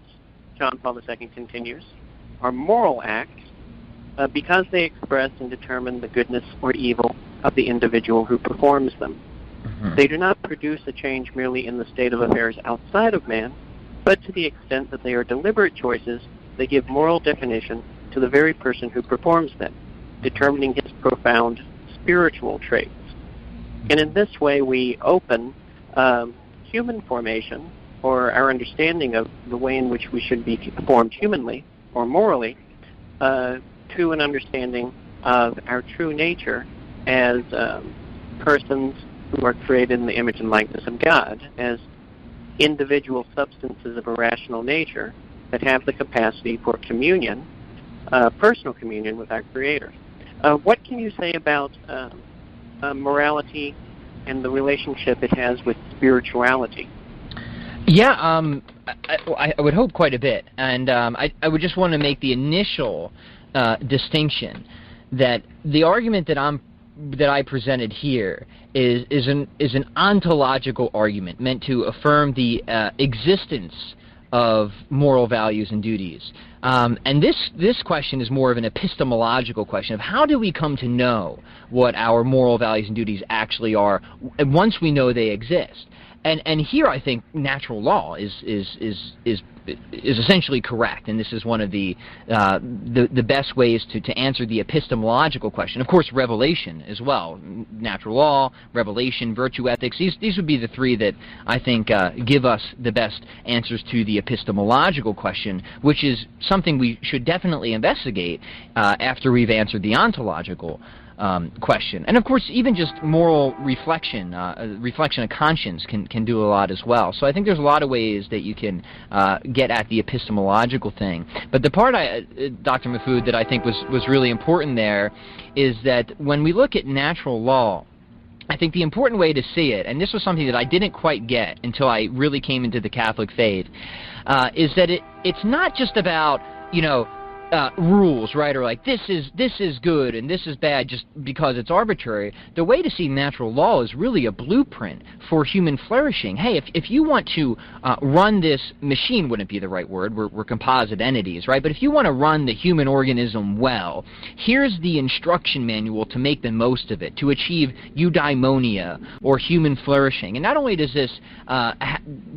Speaker 2: John Paul II continues, are moral acts because they express and determine the goodness or evil of the individual who performs them. They do not produce a change merely in the state of affairs outside of man, but to the extent that they are deliberate choices, they give moral definition to the very person who performs them, determining his profound spiritual traits. And in this way, we open human formation, or our understanding of the way in which we should be formed humanly or morally, to an understanding of our true nature as persons who are created in the image and likeness of God, as individual substances of a rational nature that have the capacity for communion, personal communion with our Creator. What can you say about morality and the relationship it has with spirituality?
Speaker 3: Yeah, I would hope quite a bit, and I would just want to make the initial distinction that the argument that I presented here is an ontological argument meant to affirm the existence of moral values and duties. And this question is more of an epistemological question of how do we come to know what our moral values and duties actually are once we know they exist. And here I think natural law is essentially correct, and this is one of the best ways to answer the epistemological question. Of course, revelation as well. Natural law, revelation, virtue ethics, these would be the three that I think give us the best answers to the epistemological question, which is something we should definitely investigate after we've answered the ontological question. And of course, even just moral reflection, reflection of conscience can do a lot as well. So I think there's a lot of ways that you can get at the epistemological thing. But the part, Dr. Mahfood, that I think was really important there is that when we look at natural law, I think the important way to see it, and this was something that I didn't quite get until I really came into the Catholic faith, is that it's not just about, rules, right? Or like this is good and this is bad just because it's arbitrary. The way to see natural law is really a blueprint for human flourishing. Hey, if you want to run this machine, wouldn't be the right word. We're composite entities, right? But if you want to run the human organism well, here's the instruction manual to make the most of it, to achieve eudaimonia or human flourishing. And not only does this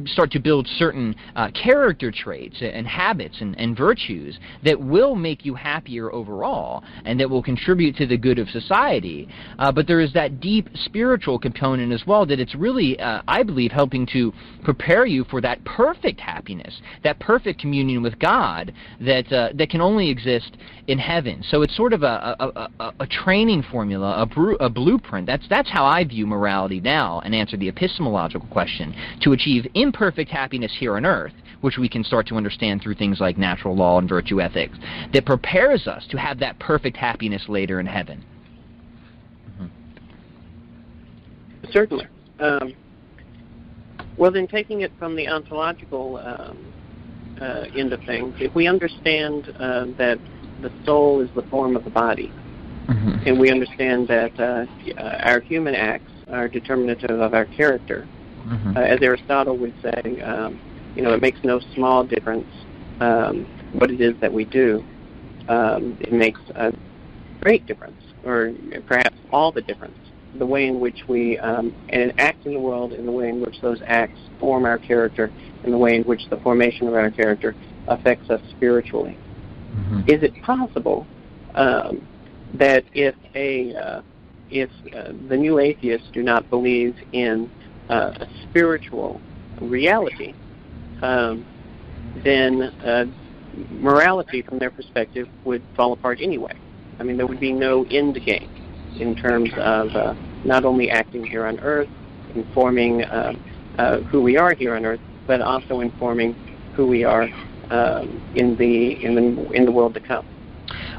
Speaker 3: start to build certain character traits and habits and virtues that will make you happier overall and that will contribute to the good of society. But there is that deep spiritual component as well, that it's really, I believe, helping to prepare you for that perfect happiness, that perfect communion with God that can only exist in heaven. So it's sort of a training formula, a blueprint. That's how I view morality now, and answer the epistemological question, to achieve imperfect happiness here on earth, which we can start to understand through things like natural law and virtue ethics, that prepares us to have that perfect happiness later in heaven.
Speaker 2: Certainly. Well, then, taking it from the ontological end of things, if we understand that the soul is the form of the body, and we understand that our human acts are determinative of our character, as Aristotle would say, it makes no small difference what it is that we do. It makes a great difference, or perhaps all the difference, the way in which we act in the world, and the way in which those acts form our character, and the way in which the formation of our character affects us spiritually. Is it possible that if the new atheists do not believe in a spiritual reality, then morality, from their perspective, would fall apart anyway? I mean, there would be no end game in terms of not only acting here on Earth, informing who we are here on Earth, but also informing who we are in the world to come.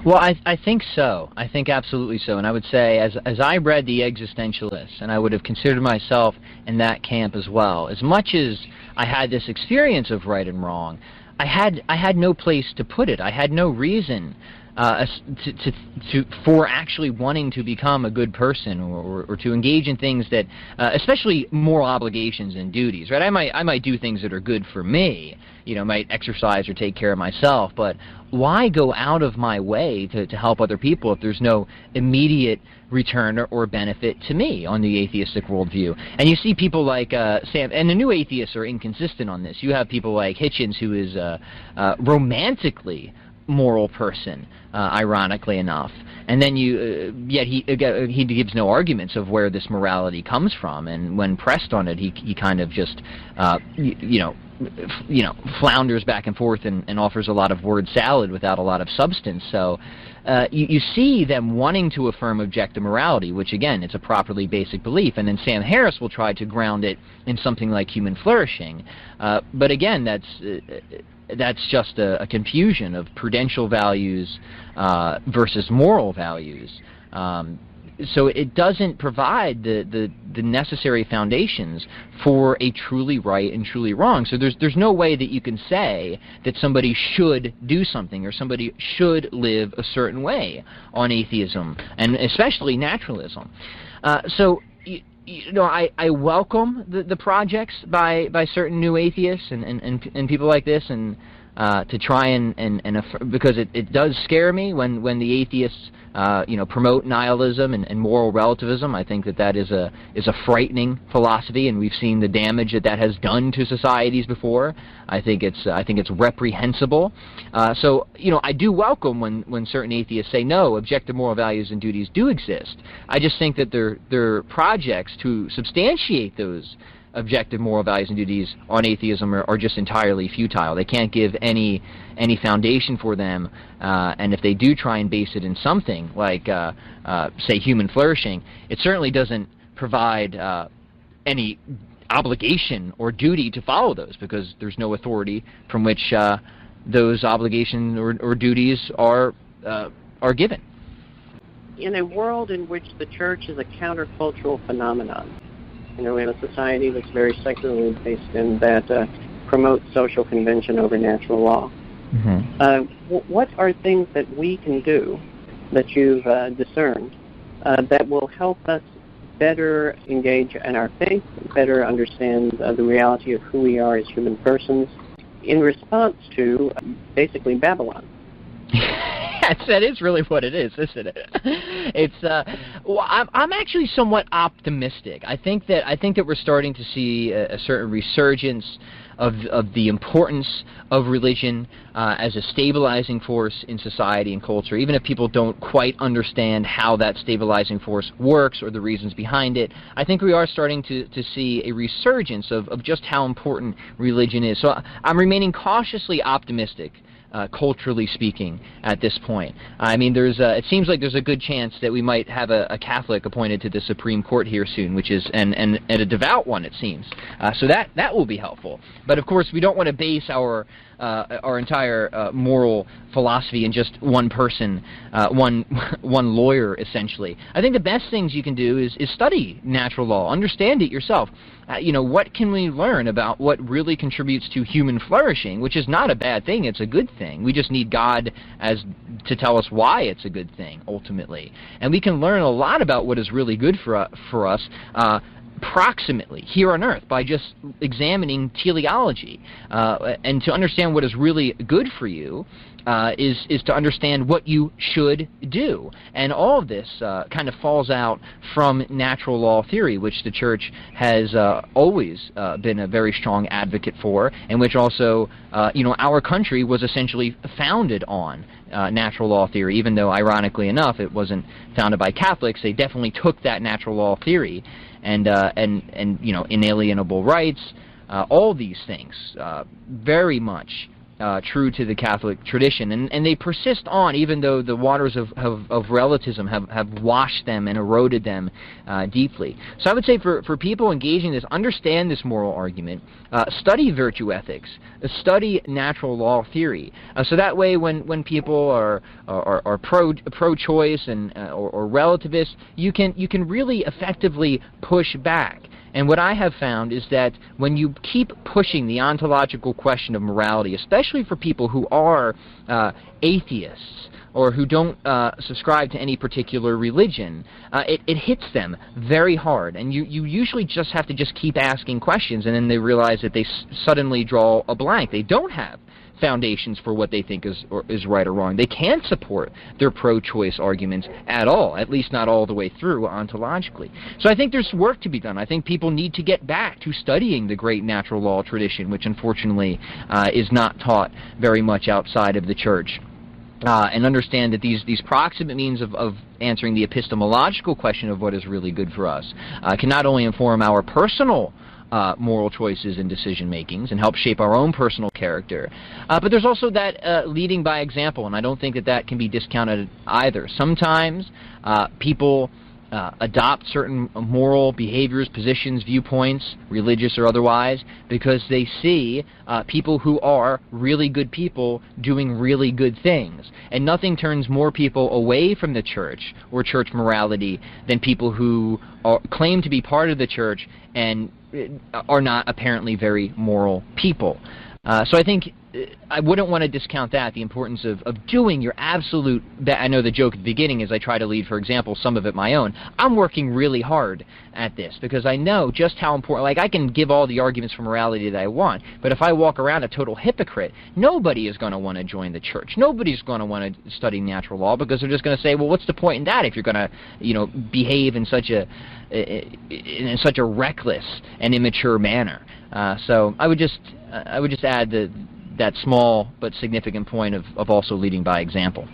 Speaker 3: Well, I think so. I think absolutely so. And I would say, as I read the existentialists, and I would have considered myself in that camp as well, as much as I had this experience of right and wrong, I had no place to put it. I had no reason for actually wanting to become a good person, or to engage in things that, especially moral obligations and duties, right? I might do things that are good for me, might exercise or take care of myself, but why go out of my way to help other people if there's no immediate return or benefit to me on the atheistic worldview? And you see people like Sam, and the new atheists are inconsistent on this. You have people like Hitchens, who is a romantically moral person, ironically enough, and then yet he gives no arguments of where this morality comes from, and when pressed on it, he kind of just flounders back and forth and offers a lot of word salad without a lot of substance. So you see them wanting to affirm objective morality, which again, it's a properly basic belief, and then Sam Harris will try to ground it in something like human flourishing. But again, that's just a confusion of prudential values versus moral values. So it doesn't provide the necessary foundations for a truly right and truly wrong. So there's no way that you can say that somebody should do something or somebody should live a certain way on atheism, and especially naturalism. I welcome the projects by certain new atheists and people like this, and to try and because it does scare me when the atheists promote nihilism and moral relativism. I think that is a frightening philosophy, and we've seen the damage that has done to societies before. I think it's reprehensible. So I do welcome when certain atheists say no, objective moral values and duties do exist. I just think that their projects to substantiate those objective moral values and duties on atheism are just entirely futile. They can't give any foundation for them, and if they do try and base it in something like, say, human flourishing, it certainly doesn't provide any obligation or duty to follow those, because there's no authority from which those obligations or duties are given.
Speaker 2: In a world in which the church is a countercultural phenomenon, in a society that's very secularly based and that promotes social convention over natural law, What are things that we can do that you've discerned that will help us better engage in our faith, better understand the reality of who we are as human persons in response to basically Babylon?
Speaker 3: That is really what it is, isn't it? It's well, I'm actually somewhat optimistic. I think that we're starting to see a certain resurgence of the importance of religion as a stabilizing force in society and culture, even if people don't quite understand how that stabilizing force works or the reasons behind it. I think we are starting to see a resurgence of just how important religion is. So I'm remaining cautiously optimistic. Culturally speaking, at this point. I mean, it seems like there's a good chance that we might have a Catholic appointed to the Supreme Court here soon, which is and a devout one, it seems. So that will be helpful. But of course, we don't want to base our entire moral philosophy in just one person, one lawyer, essentially. I think the best things you can do is study natural law, understand it yourself. What can we learn about what really contributes to human flourishing, which is not a bad thing, it's a good thing. We just need God to tell us why it's a good thing, ultimately. And we can learn a lot about what is really good for us proximately here on earth by just examining teleology. And to understand what is really good for you is to understand what you should do. And all of this kind of falls out from natural law theory, which the Church has always been a very strong advocate for, and which also, our country was essentially founded on natural law theory, even though, ironically enough, it wasn't founded by Catholics. They definitely took that natural law theory and inalienable rights, all these things, very much true to the Catholic tradition, and they persist on, even though the waters of relativism have washed them and eroded them deeply. So I would say for people engaging this, understand this moral argument, study virtue ethics, study natural law theory, so that way when people are pro-choice or relativist, you can really effectively push back. And what I have found is that when you keep pushing the ontological question of morality, especially for people who are atheists or who don't subscribe to any particular religion, it hits them very hard. And you usually just have to keep asking questions, and then they realize that they suddenly draw a blank. They don't have foundations for what they think is right or wrong. They can't support their pro-choice arguments at all, at least not all the way through ontologically. So I think there's work to be done. I think people need to get back to studying the great natural law tradition, which unfortunately is not taught very much outside of the Church. And understand that these proximate means of answering the epistemological question of what is really good for us can not only inform our personal moral choices and decision-makings and help shape our own personal character. But there's also that leading by example, and I don't think that can be discounted either. Sometimes people adopt certain moral behaviors, positions, viewpoints, religious or otherwise, because they see people who are really good people doing really good things. And nothing turns more people away from the Church or church morality than people who claim to be part of the Church and are not apparently very moral people. So I think I wouldn't want to discount that, the importance of doing your absolute best. I know the joke at the beginning is I try to lead, for example, some of it my own. I'm working really hard at this because I know just how important, like I can give all the arguments for morality that I want, but if I walk around a total hypocrite, nobody is going to want to join the Church. Nobody's going to want to study natural law because they're just going to say, well, what's the point in that if you're going to, behave in such a reckless and immature manner. So I would just add that small but significant point of also leading by example.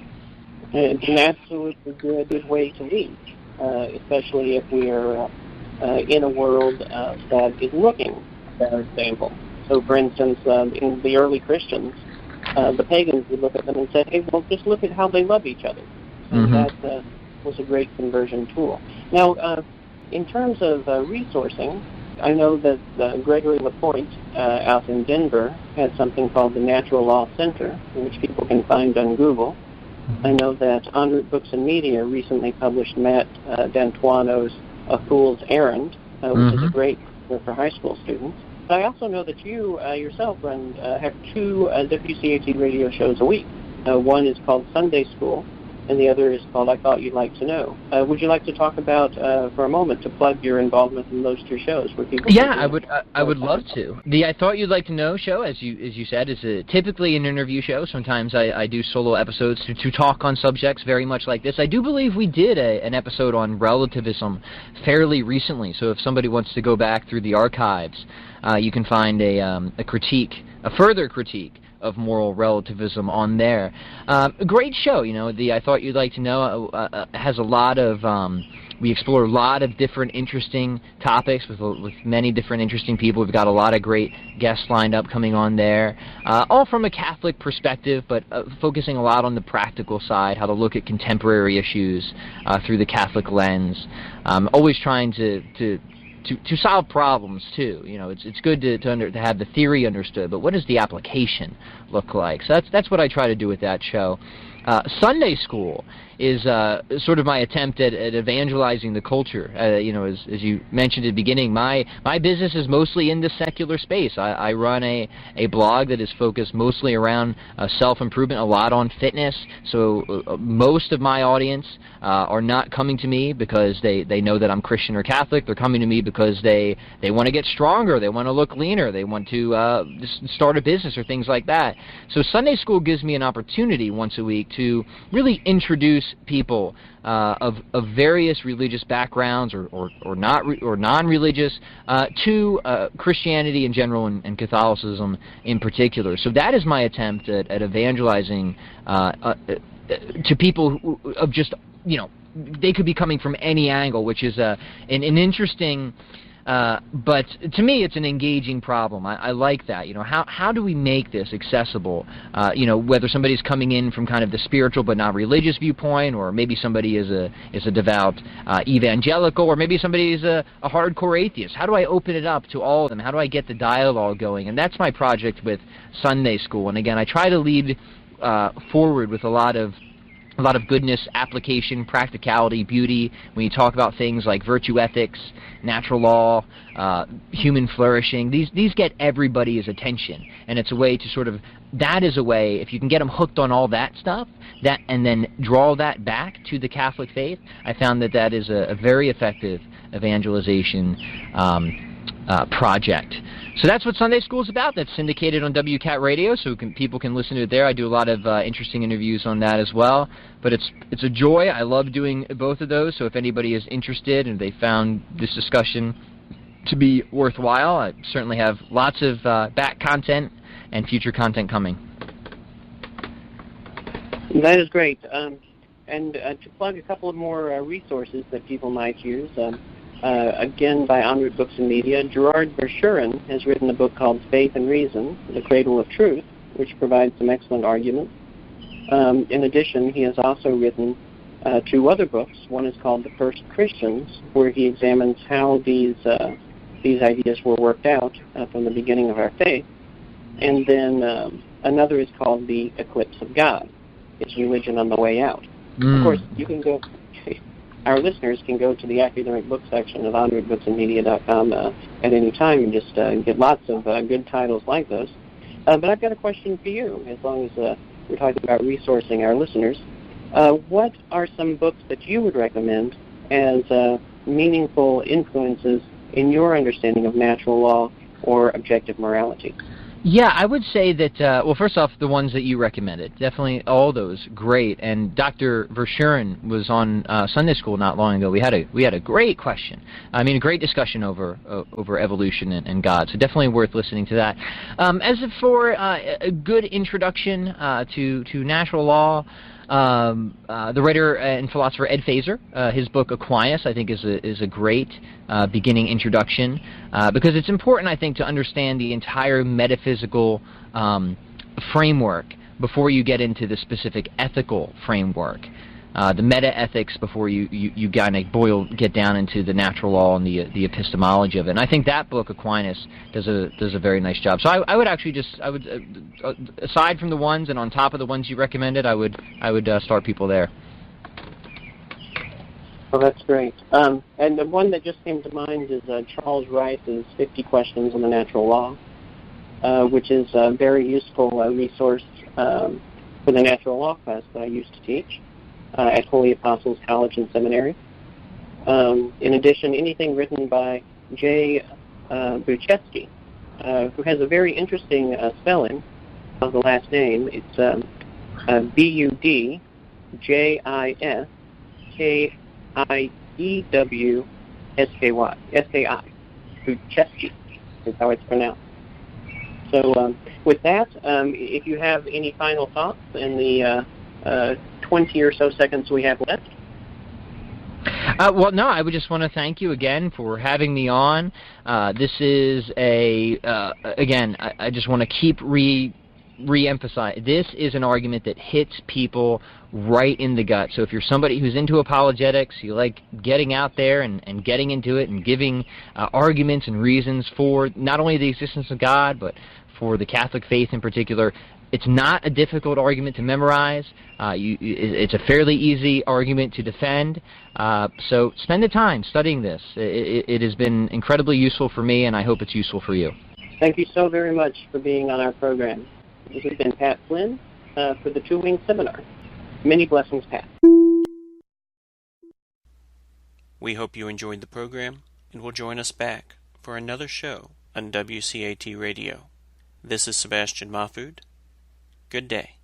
Speaker 2: It's an absolutely good way to lead, especially if we are in a world that is looking for example. So, for instance, in the early Christians, the pagans would look at them and say, hey, well, just look at how they love each other. And that was a great conversion tool. Now, in terms of resourcing, I know that Gregory LaPointe out in Denver has something called the Natural Law Center, which people can find on Google. I know that En route Books and Media recently published Matt D'Antuano's A Fool's Errand, which is a great book for high school students. But I also know that you yourself have two WCAT radio shows a week. One is called Sunday School, and the other is called I Thought You'd Like to Know. Would you like to talk about, for a moment, to plug your involvement in those two shows? Where people
Speaker 3: I would love to. The I Thought You'd Like to Know show, as you said, is typically an interview show. Sometimes I do solo episodes to talk on subjects very much like this. I do believe we did an episode on relativism fairly recently, so if somebody wants to go back through the archives, you can find a further critique of moral relativism on there. A great show, the I Thought You'd Like to Know has a lot of, we explore a lot of different interesting topics with many different interesting people. We've got a lot of great guests lined up coming on there, all from a Catholic perspective, but focusing a lot on the practical side, how to look at contemporary issues through the Catholic lens. Always trying to solve problems too. It's good to have the theory understood, but what does the application look like? So that's what I try to do with that show. Sunday School is sort of my attempt at evangelizing the culture. As you mentioned at the beginning, my business is mostly in the secular space. I run a blog that is focused mostly around self-improvement, a lot on fitness. So most of my audience are not coming to me because they know that I'm Christian or Catholic. They're coming to me because they want to get stronger, they want to look leaner, they want to just start a business or things like that. So Sunday School gives me an opportunity once a week to really introduce people of various religious backgrounds or non-religious to Christianity in general and Catholicism in particular. So that is my attempt at evangelizing to people of just, they could be coming from any angle, which is an interesting, but to me it's an engaging problem. I like that. How do we make this accessible? Whether somebody's coming in from kind of the spiritual but not religious viewpoint, or maybe somebody is a devout evangelical, or maybe somebody is a hardcore atheist. How do I open it up to all of them? How do I get the dialogue going? And that's my project with Sunday School. And again, I try to lead forward with a lot of goodness, application, practicality, beauty. When you talk about things like virtue ethics, natural law, human flourishing, these get everybody's attention. And it's a way to that is a way, if you can get them hooked on all that stuff, and then draw that back to the Catholic faith, I found that is a very effective evangelization project. So that's what Sunday School is about. That's syndicated on WCAT Radio, so people can listen to it there. I do a lot of interesting interviews on that as well. But it's a joy. I love doing both of those, so if anybody is interested and they found this discussion to be worthwhile, I certainly have lots of back content and future content coming.
Speaker 2: That is great. And to plug a couple of more resources that people might use, again, by En Route Books and Media, Gerard Verschuren has written a book called Faith and Reason, The Cradle of Truth, which provides some excellent arguments. In addition, he has also written two other books. One is called The First Christians, where he examines how these ideas were worked out from the beginning of our faith. And then another is called The Eclipse of God, Is Religion on the Way Out? Of course, you can go... Our listeners can go to the academic book section of onrootebooksandmedia.com at any time and just get lots of good titles like those. But I've got a question for you, as long as we're talking about resourcing our listeners. What are some books that you would recommend as meaningful influences in your understanding of natural law or objective morality?
Speaker 3: Yeah, I would say that, well, first off, the ones that you recommended, definitely all those, great. And Dr. Verschuren was on Sunday School not long ago. We had a great question. I mean, a great discussion over evolution and God. So definitely worth listening to that. As for a good introduction to natural law, the writer and philosopher Ed Feser, his book Aquinas, I think is a great beginning introduction because it's important, I think, to understand the entire metaphysical framework before you get into the specific ethical framework. The meta-ethics before you kind of get down into the natural law and the epistemology of it. And I think that book, Aquinas, does a very nice job. So I would actually aside from the ones and on top of the ones you recommended, I would start people there.
Speaker 2: Oh, that's great. And the one that just came to mind is Charles Rice's 50 Questions on the Natural Law, which is a very useful resource for the natural law class that I used to teach at Holy Apostles College and Seminary. In addition, anything written by J. Buchetsky, who has a very interesting spelling of the last name. It's Budjiskeewsky. Buchetsky is how it's pronounced. So with that, if you have any final thoughts in the 20 or so seconds we have left.
Speaker 3: Well, no, I would just want to thank you again for having me on. This is again, I just want to keep re-emphasize, this is an argument that hits people right in the gut. So if you're somebody who's into apologetics, you like getting out there and getting into it and giving arguments and reasons for not only the existence of God, but for the Catholic faith in particular, it's not a difficult argument to memorize. It's a fairly easy argument to defend. So spend the time studying this. It has been incredibly useful for me, and I hope it's useful for you.
Speaker 2: Thank you so very much for being on our program. This has been Pat Flynn for the Two Wings Seminar. Many blessings, Pat.
Speaker 1: We hope you enjoyed the program and will join us back for another show on WCAT Radio. This is Sebastian Mahfood. Good day.